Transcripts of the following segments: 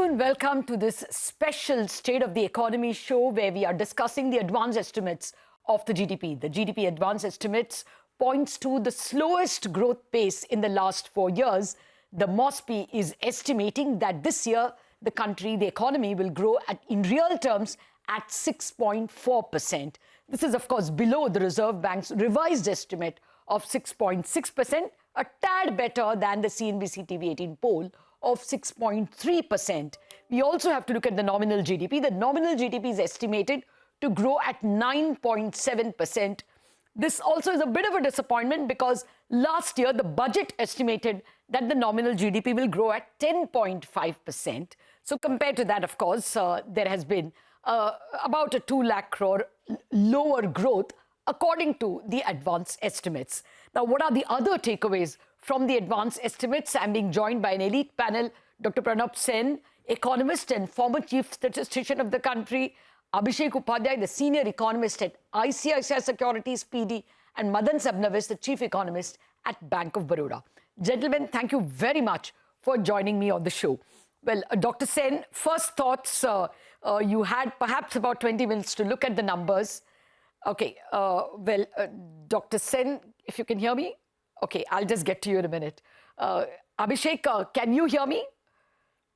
afternoon. Welcome to this special State of the Economy show where we are discussing the advance estimates of the GDP. The GDP advance estimates points to the slowest growth pace in the last 4 years. The MOSPI is estimating that this year the country, the economy will grow in real terms at 6.4%. This is, of course, below the Reserve Bank's revised estimate of 6.6%, a tad better than the CNBC-TV18 poll of 6.3%. We also have to look at the nominal GDP. The nominal GDP is estimated to grow at 9.7%. This also is a bit of a disappointment because last year the budget estimated that the nominal GDP will grow at 10.5%. So compared to that, of course, there has been about a 2 lakh crore lower growth according to the advance estimates. Now, what are the other takeaways from the advance estimates? I'm being joined by an elite panel, Dr. Pronab Sen, economist and former chief statistician of the country, Abhishek Upadhyay, the senior economist at ICICI Securities PD, and Madan, the chief economist at Bank of Baroda. Gentlemen, thank you very much for joining me on the show. Well, Dr. Sen, first thoughts, you had perhaps about 20 minutes to look at the numbers. Okay, Dr. Sen, if you can hear me? Okay, I'll just get to you in a minute. Abhishek, can you hear me?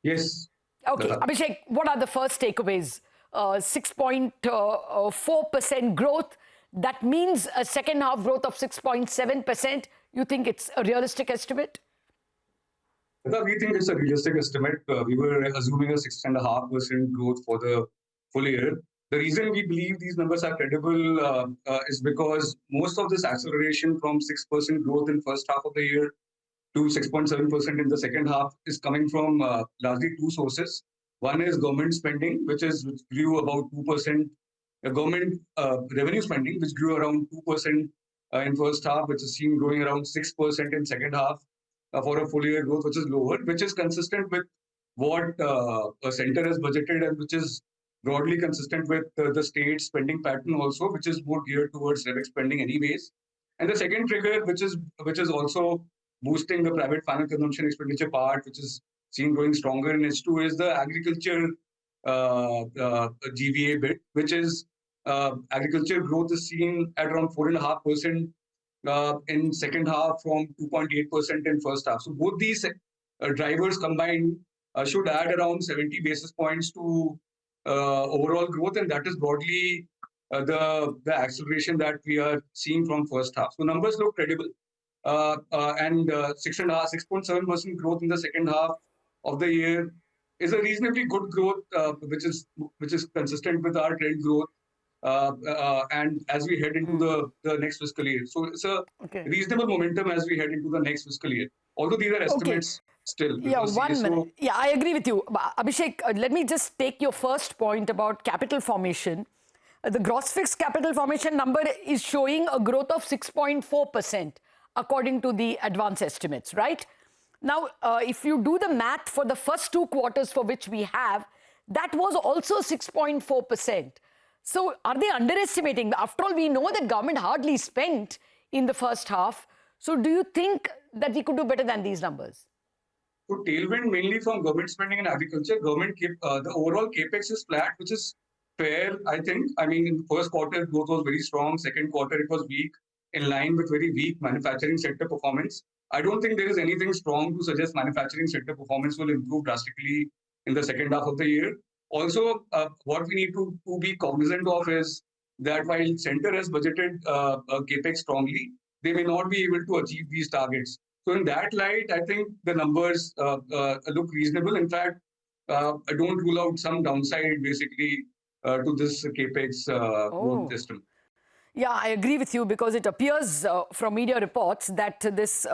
Yes. Okay, Abhishek, what are the first takeaways? 6.4% growth. That means a second half growth of 6.7%. You think it's a realistic estimate? We think it's a realistic estimate. We were assuming a 6.5% growth for the full year. The reason we believe these numbers are credible is because most of this acceleration from 6% growth in first half of the year to 6.7% in the second half is coming from largely two sources. One is government spending, which grew about 2%. Government revenue spending, which grew around 2% in first half, which is seen growing around 6% in second half for a full year growth, which is lower, which is consistent with what a center has budgeted and which is broadly consistent with the state spending pattern also, which is more geared towards direct spending anyways. And the second trigger, which is also boosting the private final consumption expenditure part, which is seen growing stronger in H2, is the agriculture GVA bit, which is agriculture growth is seen at around 4.5% in second half from 2.8% in first half. So both these drivers combined should add around 70 basis points to overall growth, and that is broadly the acceleration that we are seeing from first half. So numbers look credible, and 6.7% growth in the second half of the year is a reasonably good growth, which is consistent with our trend growth, and as we head into the next fiscal year. So it's a reasonable momentum as we head into the next fiscal year. Although these are estimates. Still, yeah, 1 minute. Yeah, I agree with you. Abhishek, let me just take your first point about capital formation. The gross fixed capital formation number is showing a growth of 6.4% according to the advance estimates, right? Now, if you do the math for the first 2 quarters for which we have, that was also 6.4%. So are they underestimating? After all, we know that government hardly spent in the first half. So do you think that we could do better than these numbers? So tailwind mainly from government spending and agriculture. The overall capex is flat, which is fair, I think. I mean, in the first quarter, growth was very strong. Second quarter, it was weak, in line with very weak manufacturing sector performance. I don't think there is anything strong to suggest manufacturing sector performance will improve drastically in the second half of the year. Also, what we need to be cognizant of is that while center has budgeted capex strongly, they may not be able to achieve these targets. So in that light, I think the numbers look reasonable. In fact, I don't rule out some downside basically to this capex growth estimate. Yeah, I agree with you because it appears from media reports that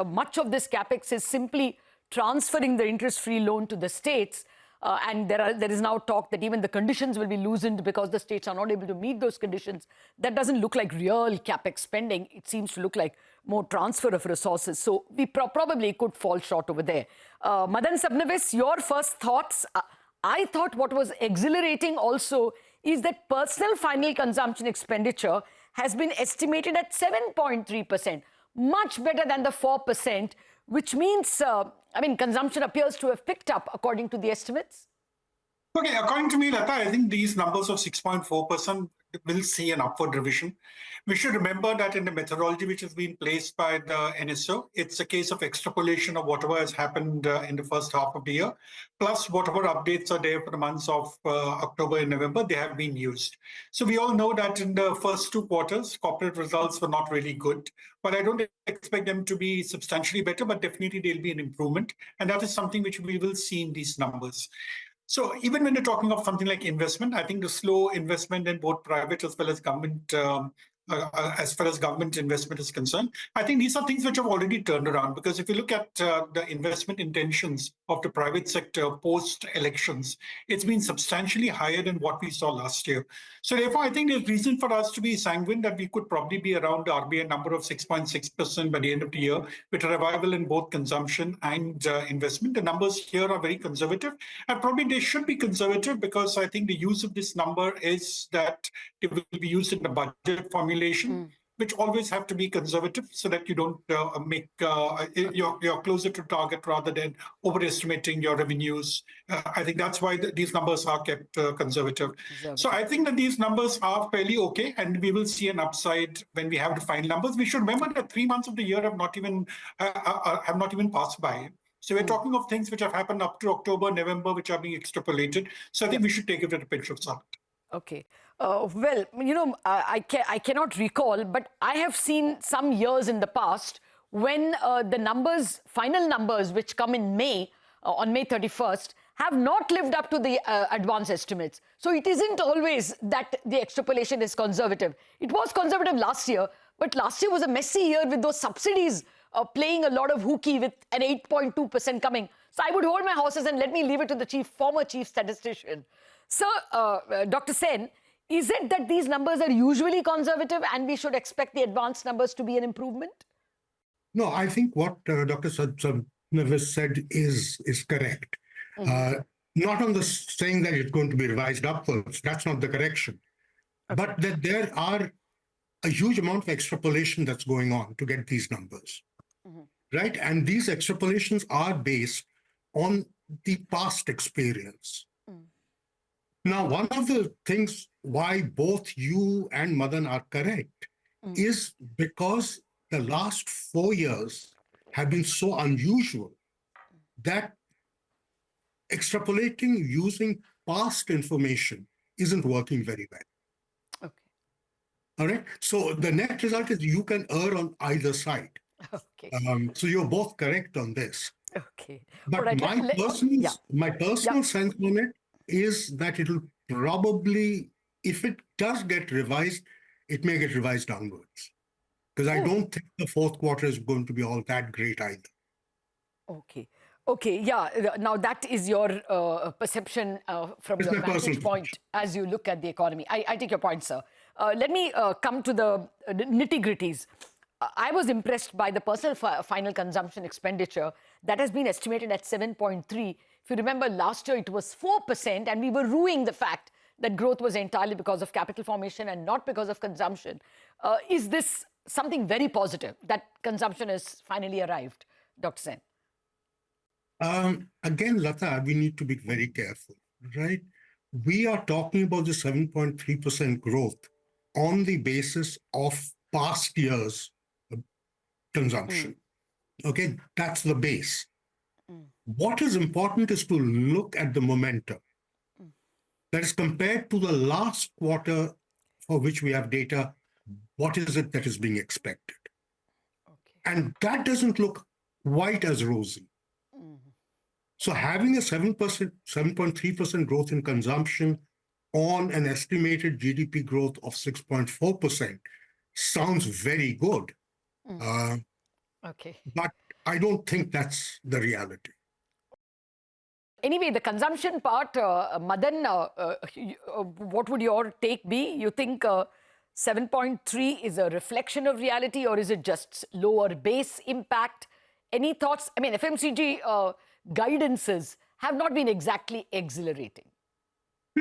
much of this capex is simply transferring the interest-free loan to the states. And there is now talk that even the conditions will be loosened because the states are not able to meet those conditions. That doesn't look like real capex spending. It seems to look like more transfer of resources. So we probably could fall short over there. Madan, Sabnavis, your first thoughts. I thought what was exhilarating also is that personal final consumption expenditure has been estimated at 7.3%, much better than the 4%, which means, consumption appears to have picked up according to the estimates. Okay, according to me, Latha, I think these numbers of 6.4% will see an upward revision. We should remember that in the methodology which has been placed by the NSO, it's a case of extrapolation of whatever has happened in the first half of the year, plus whatever updates are there for the months of October and November, they have been used. So we all know that in the first 2 quarters, corporate results were not really good, but I don't expect them to be substantially better, but definitely there'll be an improvement. And that is something which we will see in these numbers. So even when you're talking of something like investment, I think the slow investment in both private as well as government, as far as government investment is concerned, I think these are things which have already turned around. Because if you look at the investment intentions of the private sector post-elections, it's been substantially higher than what we saw last year. So therefore, I think there's reason for us to be sanguine that we could probably be around the RBI number of 6.6% by the end of the year, with a revival in both consumption and investment. The numbers here are very conservative, and probably they should be conservative because I think the use of this number is that it will be used in the budget formulation, which always have to be conservative so that you don't make you're closer to target rather than overestimating your revenues. I think that's why these numbers are kept conservative. So I think that these numbers are fairly okay, and we will see an upside when we have the final numbers. We should remember that 3 months of the year have not even passed by. So we're talking of things which have happened up to October, November, which are being extrapolated. So I think we should take it with a pinch of salt. Okay. Well, I cannot recall, but I have seen some years in the past when the final numbers, which come in May, on May 31st, have not lived up to the advance estimates. So it isn't always that the extrapolation is conservative. It was conservative last year, but last year was a messy year with those subsidies playing a lot of hooky with an 8.2% coming. So I would hold my horses and let me leave it to the former chief statistician. So, Dr. Sen, is it that these numbers are usually conservative and we should expect the advanced numbers to be an improvement? No, I think what Dr. Sabnavis said is correct. Not on the saying that it's going to be revised upwards. That's not the correction. Okay. But that there are a huge amount of extrapolation that's going on to get these numbers. Right? And these extrapolations are based on the past experience. Now, one of the things why both you and Madan are correct is because the last 4 years have been so unusual that extrapolating using past information isn't working very well. Okay. All right. So the net result is you can err on either side. Okay. So you're both correct on this. Okay. But right, my personal sense on it is that it'll probably, if it does get revised, it may get revised downwards. Because I don't think the fourth quarter is going to be all that great either. Okay. Okay, yeah. Now that is your perception from your vantage point as you look at the economy. I take your point, sir. Let me come to the nitty-gritties. I was impressed by the personal final consumption expenditure that has been estimated at 7.3. If you remember, last year it was 4%, and we were ruining the fact that growth was entirely because of capital formation and not because of consumption. Is this something very positive, that consumption has finally arrived, Dr. Sen? Again, Latha, we need to be very careful, right? We are talking about the 7.3% growth on the basis of past years' consumption. Okay, that's the base. What is important is to look at the momentum. That is compared to the last quarter for which we have data, what is it that is being expected? Okay. And that doesn't look quite as rosy. So having a 7.3% growth in consumption on an estimated GDP growth of 6.4% sounds very good. Okay. But I don't think that's the reality. Anyway, the consumption part, Madan, what would your take be? You think 7.3 is a reflection of reality, or is it just lower base impact? Any thoughts? I mean, FMCG guidances have not been exactly exhilarating.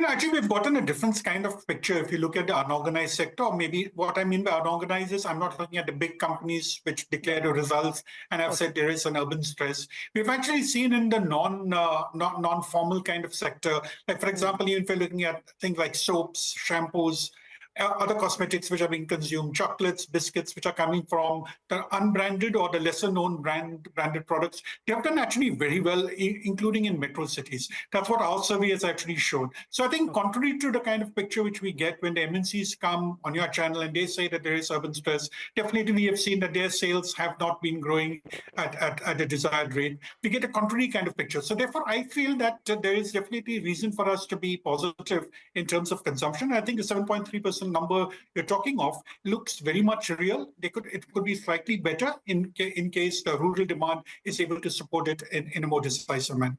Actually, we've gotten a different kind of picture if you look at the unorganized sector. Or maybe what I mean by unorganized is I'm not looking at the big companies which declare the results and have said there is an urban stress. We've actually seen in the non-formal kind of sector, like for example, even if you're looking at things like soaps, shampoos, other cosmetics which are being consumed, chocolates, biscuits, which are coming from the unbranded or the lesser known branded products, they have done actually very well, including in metro cities. That's what our survey has actually showed. So I think contrary to the kind of picture which we get when the MNCs come on your channel and they say that there is urban stress, definitely we have seen that their sales have not been growing at a desired rate. We get a contrary kind of picture. So therefore, I feel that there is definitely reason for us to be positive in terms of consumption. I think the 7.3% number you're talking of looks very much real. It could be slightly better in case the rural demand is able to support it in a more decisive manner.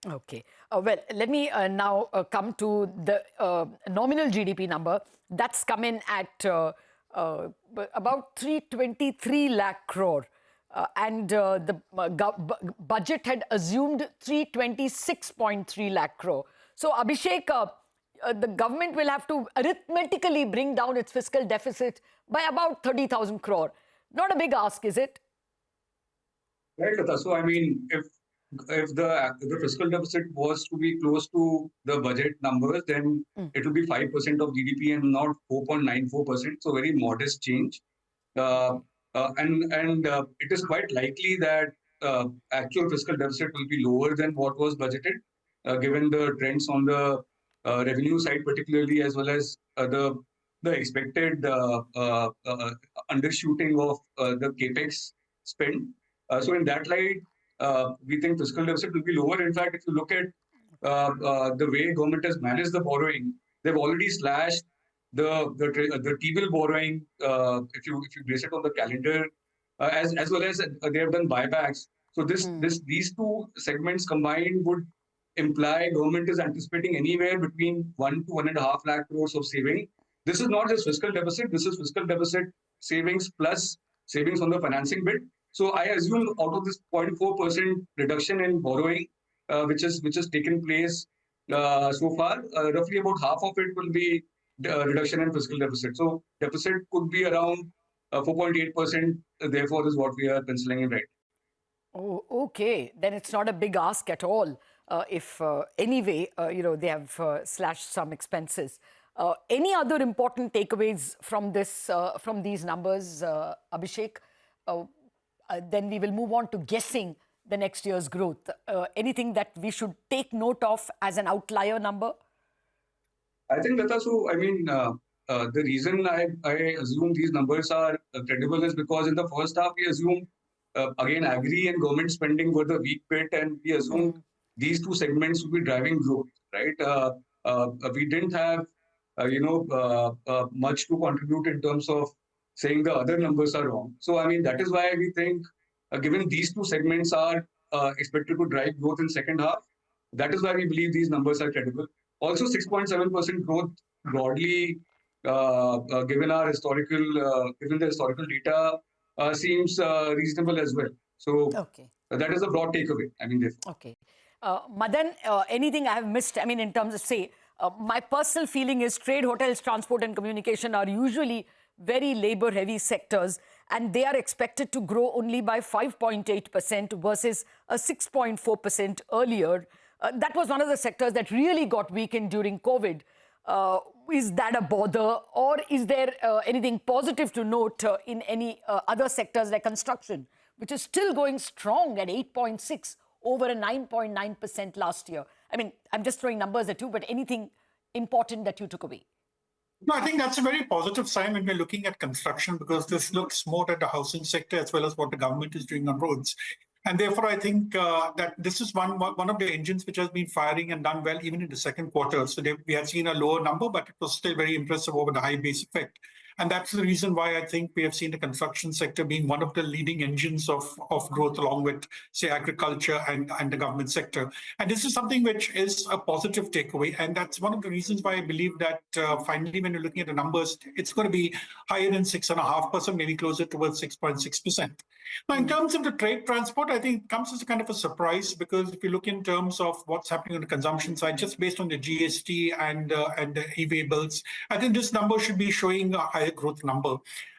Okay. Well, let me now come to the nominal GDP number. That's come in at about 323 lakh crore. And the budget had assumed 326.3 lakh crore. So, Abhishek, the government will have to arithmetically bring down its fiscal deficit by about 30,000 crore. Not a big ask, is it? Right, Latha. So, I mean, if the fiscal deficit was to be close to the budget numbers, then it will be 5% of GDP and not 4.94%. So, very modest change. And it is quite likely that actual fiscal deficit will be lower than what was budgeted, given the trends on the revenue side, particularly, as well as the expected undershooting of the capex spend. So in that light, we think fiscal deficit will be lower. In fact, if you look at the way government has managed the borrowing, they've already slashed the T-bill borrowing. If you base it on the calendar, as well as they have done buybacks. So these two segments combined would imply government is anticipating anywhere between 1 to 1.5 lakh crores of saving. This is not just fiscal deficit. This is fiscal deficit savings plus savings on the financing bit. So I assume out of this 0.4% reduction in borrowing, which has taken place so far, roughly about half of it will be reduction in fiscal deficit. So deficit could be around 4.8%. Therefore, is what we are penciling in right. Oh, okay. Then it's not a big ask at all. If anyway, they have slashed some expenses. Any other important takeaways from these numbers, Abhishek? Then we will move on to guessing the next year's growth. Anything that we should take note of as an outlier number? I think, Latha, so I mean, the reason I assume these numbers are credible is because in the first half we assumed, again, agri and government spending were the weak bit, and we assumed these two segments would be driving growth, right? We didn't have, much to contribute in terms of saying the other numbers are wrong. So, I mean, that is why we think, given these two segments are expected to drive growth in second half, that is why we believe these numbers are credible. Also, 6.7% growth broadly, given the historical data, seems reasonable as well. So that is a broad takeaway. I mean, therefore. Okay. Madan, anything I have missed? I mean, in terms of, say, my personal feeling is trade, hotels, transport and communication are usually very labor-heavy sectors, and they are expected to grow only by 5.8% versus a 6.4% earlier. That was one of the sectors that really got weakened during COVID. Is that a bother, or is there anything positive to note in any other sectors like construction, which is still going strong at 8.6 over a 9.9% last year? I mean, I'm just throwing numbers at you, but anything important that you took away? No, I think that's a very positive sign when we're looking at construction, because this looks more at the housing sector as well as what the government is doing on roads. And therefore, I think that this is one of the engines which has been firing and done well even in the second quarter. So we had seen a lower number, but it was still very impressive over the high base effect. And that's the reason why I think we have seen the construction sector being one of the leading engines of growth, along with, say, agriculture and the government sector. And this is something which is a positive takeaway. And that's one of the reasons why I believe that finally, when you're looking at the numbers, it's going to be higher than 6.5%, maybe closer towards 6.6%. Now, in terms of the trade transport, I think it comes as a kind of a surprise, because if you look in terms of what's happening on the consumption side, just based on the GST and the e-way bills, I think this number should be showing a higher growth number.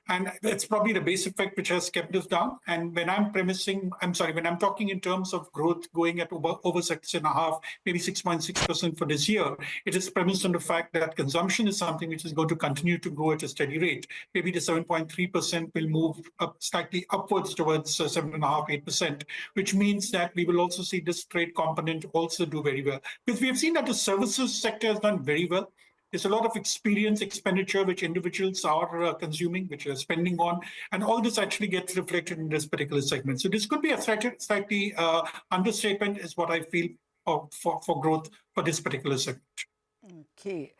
And it's probably the base effect which has kept us down. And when I'm talking in terms of growth going at over 6.5%, maybe 6.6% for this year, it is premised on the fact that consumption is something which is going to continue to grow at a steady rate. Maybe the 7.3% will move up slightly upwards towards 7.5%, 8%, which means that we will also see this trade component also do very well. Because we have seen that the services sector has done very well. There's a lot of experience expenditure which individuals are consuming, which are spending on, and all this actually gets reflected in this particular segment. So this could be a slightly understatement, is what I feel for growth for this particular segment. Okay.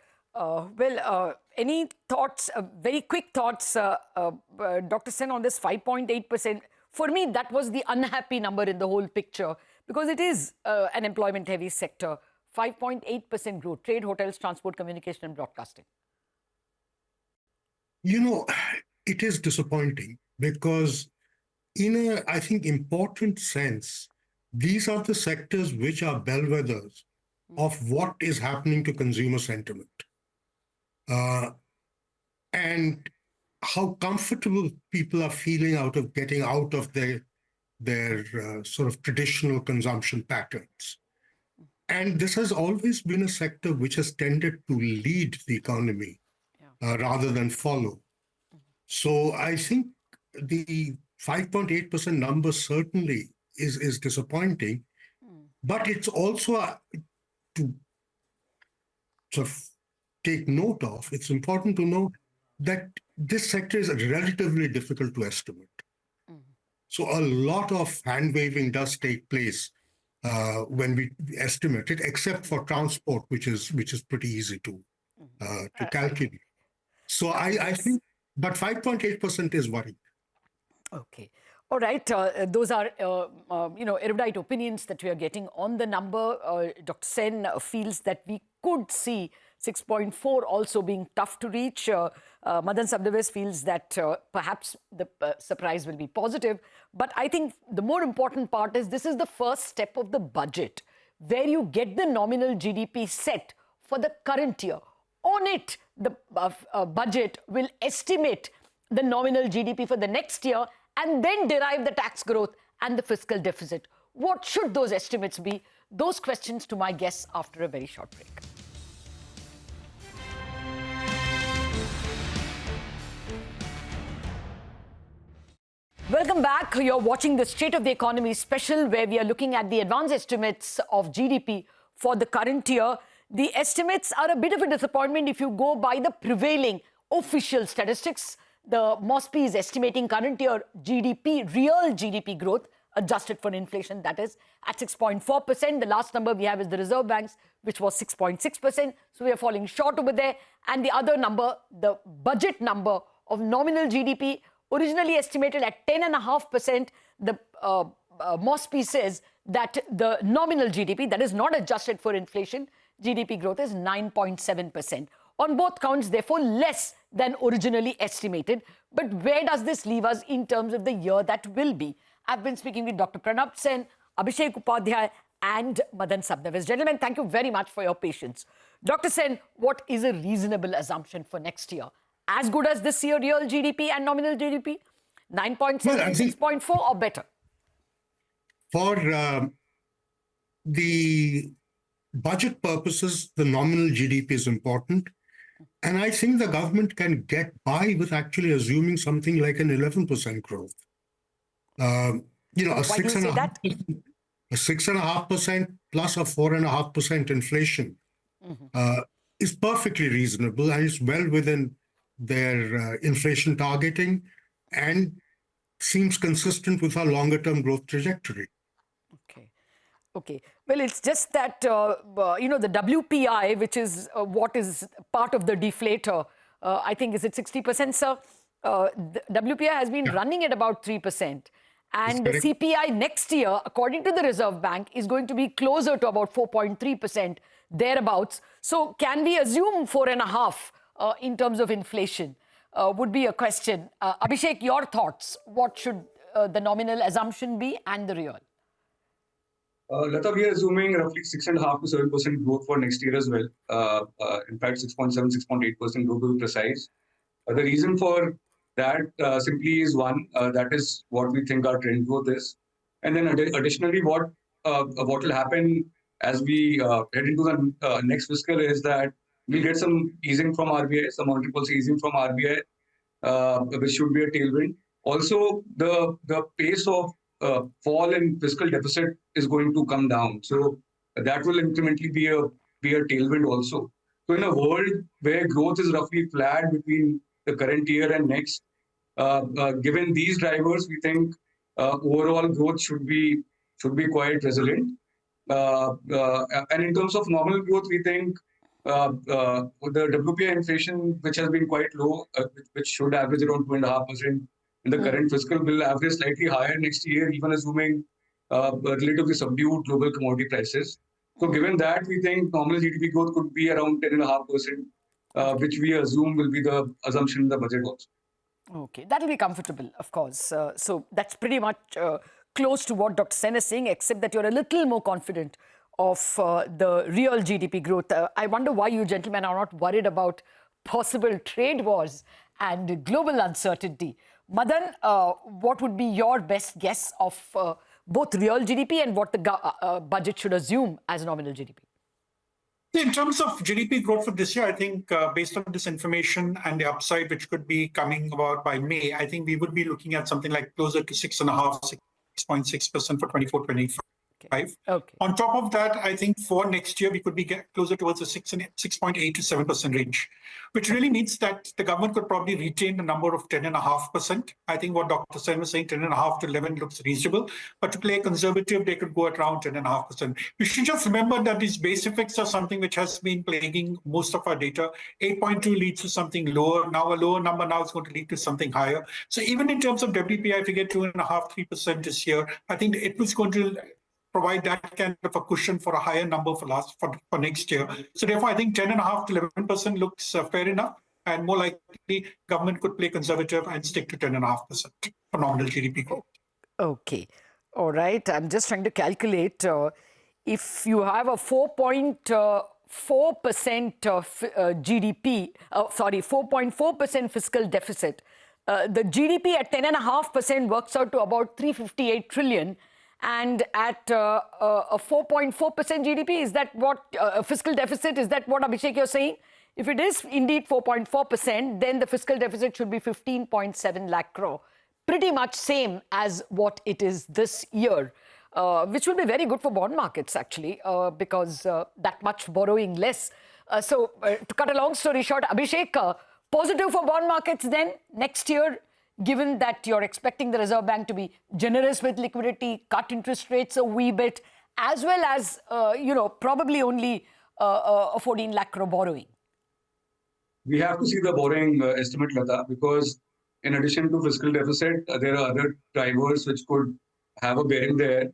Any thoughts, very quick thoughts, Dr. Sen, on this 5.8%? For me, that was the unhappy number in the whole picture, because it is an employment-heavy sector. 5.8% growth, trade, hotels, transport, communication, and broadcasting. It is disappointing, because in a, I think, important sense, these are the sectors which are bellwethers of what is happening to consumer sentiment. And how comfortable people are feeling out of getting out of their sort of traditional consumption patterns. And this has always been a sector which has tended to lead the economy rather than follow. So I think the 5.8% number certainly is disappointing, but it's also to sort of take note of, it's important to know that this sector is relatively difficult to estimate. So a lot of hand-waving does take place when we estimate it, except for transport, which is pretty easy to calculate. So I think, but 5.8% is worrying. Okay. All right. Those are, erudite opinions that we are getting on the number. Dr. Sen feels that we could see 6.4 also being tough to reach. Madan Sabnavis feels that perhaps the surprise will be positive. But I think the more important part is this is the first step of the budget, where you get the nominal GDP set for the current year. On it, the budget will estimate the nominal GDP for the next year and then derive the tax growth and the fiscal deficit. What should those estimates be? Those questions to my guests after a very short break. Welcome back. You're watching the State of the Economy special, where we are looking at the advance estimates of GDP for the current year. The estimates are a bit of a disappointment if you go by the prevailing official statistics. The MOSPI is estimating current year GDP, real GDP growth, adjusted for inflation, that is, at 6.4%. The last number we have is the Reserve Bank's, which was 6.6%. So we are falling short over there. And the other number, the budget number of nominal GDP, originally estimated at 10.5%, the MOSPI says that the nominal GDP, that is not adjusted for inflation, GDP growth is 9.7%. On both counts, therefore, less than originally estimated. But where does this leave us in terms of the year that will be? I've been speaking with Dr. Pronab Sen, Abhishek Upadhyay, and Madan Sabnavis. Gentlemen, thank you very much for your patience. Dr. Sen, what is a reasonable assumption for next year? As good as this year, real GDP and nominal GDP? 9.7, 6.4 or better? For the budget purposes, the nominal GDP is important. And I think the government can get by with actually assuming something like an 11% growth. A 6.5% plus a 4.5% inflation is perfectly reasonable, and is well within their inflation targeting and seems consistent with our longer-term growth trajectory. Okay. Well, it's just that, the WPI, which is what is part of the deflator, I think, is it 60%, sir? The WPI has been running at about 3%. And the CPI next year, according to the Reserve Bank, is going to be closer to about 4.3%, thereabouts. So can we assume 4.5% in terms of inflation? Would be a question. Abhishek, your thoughts. What should the nominal assumption be and the real? Latha, we are assuming roughly 6.5 to 7% growth for next year as well. In fact, 6.7, 6.8% growth to be precise. The reason for that simply is one, that is what we think our trend growth is. And then additionally, what will happen as we head into the next fiscal is that we'll get some easing from RBI, some monetary policy easing from RBI, which should be a tailwind. Also, the pace of fall in fiscal deficit is going to come down. So that will incrementally be a tailwind also. So in a world where growth is roughly flat between the current year and next, given these drivers, we think overall growth should be quite resilient. And in terms of nominal growth, we think the WPI inflation, which has been quite low, which should average around 2.5% in the current fiscal, will average slightly higher next year, even assuming relatively subdued global commodity prices. So given that, we think nominal GDP growth could be around 10.5%, which we assume will be the assumption in the budget also. Okay, that will be comfortable, of course. So that's pretty much close to what Dr. Sen is saying, except that you're a little more confident of the real GDP growth. I wonder why you gentlemen are not worried about possible trade wars and global uncertainty. Madan, what would be your best guess of both real GDP and what the budget should assume as nominal GDP? In terms of GDP growth for this year, I think based on this information and the upside which could be coming about by May, I think we would be looking at something like closer to 6.5%, 6.6% for 24-25. Okay. On top of that, I think for next year, we could be closer towards the 6.8 to 7% range, which really means that the government could probably retain the number of 10.5%. I think what Dr. Sen was saying, 10.5 to 11 looks reasonable, but to play conservative, they could go at around 10.5%. We should just remember that these base effects are something which has been plaguing most of our data. 8.2 leads to something lower. Now a lower number now is going to lead to something higher. So even in terms of WPI, if we get 2.5, 3% this year, I think it was going to provide that kind of a cushion for a higher number for next year. So therefore, I think 10.5 to 11% looks fair enough, and more likely government could play conservative and stick to 10.5% for nominal GDP growth. Okay, all right. I'm just trying to calculate if you have a 4.4% GDP, 4.4% fiscal deficit. The GDP at 10.5% works out to about 358 trillion. And at a 4.4% GDP, is that what fiscal deficit? Is that what, Abhishek, you're saying? If it is indeed 4.4%, then the fiscal deficit should be 15.7 lakh crore. Pretty much same as what it is this year, which will be very good for bond markets, actually, because that much borrowing less. So to cut a long story short, Abhishek, positive for bond markets then next year, given that you're expecting the Reserve Bank to be generous with liquidity, cut interest rates a wee bit, as well as, probably only a 14 lakh crore borrowing? We have to see the borrowing estimate, Latha, because in addition to fiscal deficit, there are other drivers which could have a bearing there.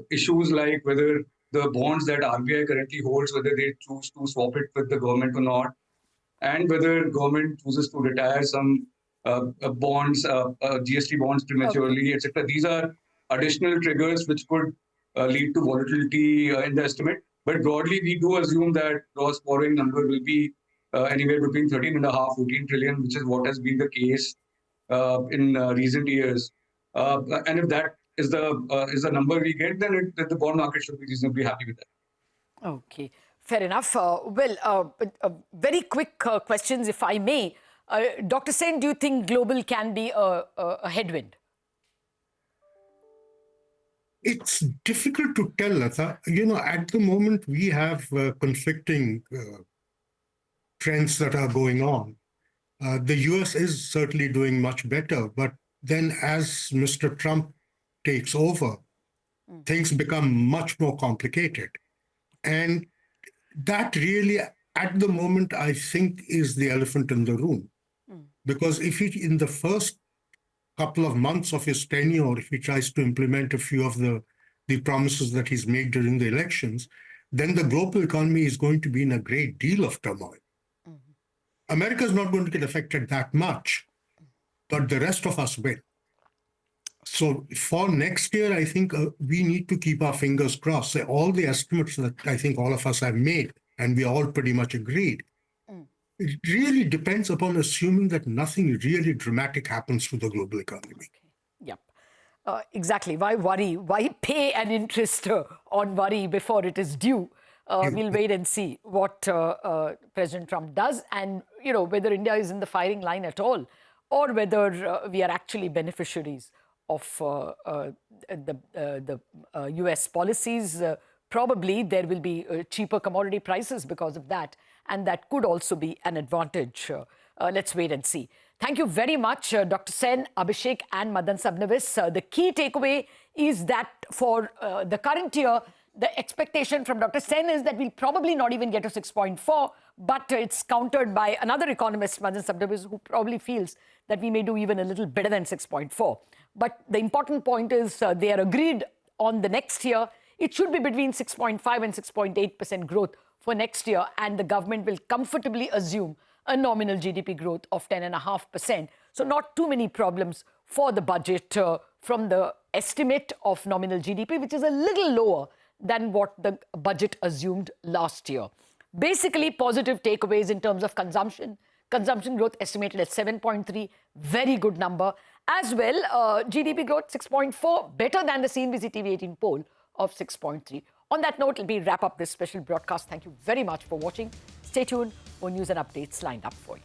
Issues like whether the bonds that RBI currently holds, whether they choose to swap it with the government or not, and whether government chooses to retire some bonds, GST bonds prematurely, etc. These are additional triggers which could lead to volatility in the estimate. But broadly, we do assume that gross borrowing number will be anywhere between 13.5, 14 trillion, which is what has been the case in recent years. And if that is the number we get, then the bond market should be reasonably happy with that. Okay, fair enough. Very quick questions, if I may. Dr. Sen, do you think global can be a headwind? It's difficult to tell, Latha. At the moment, we have conflicting trends that are going on. The US is certainly doing much better, but then as Mr. Trump takes over, things become much more complicated. And that really at the moment, I think is the elephant in the room. Because if he, in the first couple of months of his tenure, if he tries to implement a few of the promises that he's made during the elections, then the global economy is going to be in a great deal of turmoil. America is not going to get affected that much, but the rest of us will. So for next year, I think we need to keep our fingers crossed. So all the estimates that I think all of us have made, and we all pretty much agreed, it really depends upon assuming that nothing really dramatic happens to the global economy. Okay. Yep. Exactly. Why worry? Why pay an interest on worry before it is due? We'll wait and see what President Trump does, and whether India is in the firing line at all, or whether we are actually beneficiaries of the US policies. Probably there will be cheaper commodity prices because of that, and that could also be an advantage. Let's wait and see. Thank you very much, Dr. Sen, Abhishek and Madan Sabnavis. The key takeaway is that for the current year, the expectation from Dr. Sen is that we'll probably not even get to 6.4, but it's countered by another economist, Madan Sabnavis, who probably feels that we may do even a little better than 6.4. But the important point is they are agreed on the next year. It should be between 6.5 and 6.8% growth for next year, and the government will comfortably assume a nominal GDP growth of 10.5%. So not too many problems for the budget from the estimate of nominal GDP, which is a little lower than what the budget assumed last year. Basically, positive takeaways in terms of consumption. Consumption growth estimated at 7.3, very good number. As well, GDP growth 6.4, better than the CNBC-TV18 poll of 6.3. On that note, let me wrap up this special broadcast. Thank you very much for watching. Stay tuned for news and updates lined up for you.